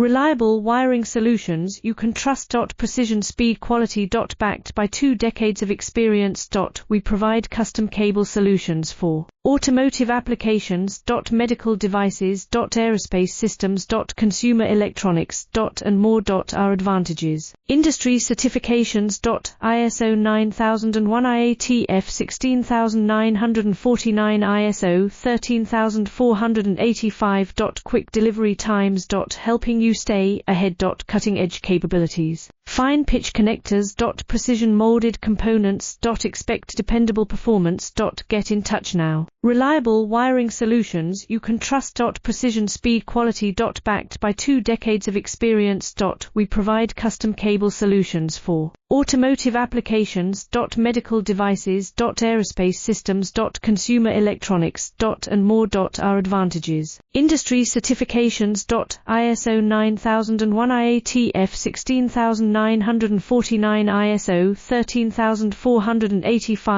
Reliable wiring solutions you can trust. Precision, speed, quality. Backed by 2 decades of experience. We provide custom cable solutions for automotive applications. Medical devices. Aerospace systems. Consumer electronics. And more. Our advantages: industry certifications. ISO 9001, IATF 16949, ISO 13485. Quick delivery times. Helping you stay ahead. Cutting edge capabilities. Fine pitch connectors. Precision molded components. Expect dependable performance. Get in touch now. Reliable wiring solutions you can trust. Precision, speed, quality. Backed by 2 decades of experience. We provide custom cable solutions for automotive applications. Medical devices. Aerospace systems. Consumer electronics. And more. Our advantages: industry certifications. ISO 9001, IATF 16949, ISO 13485.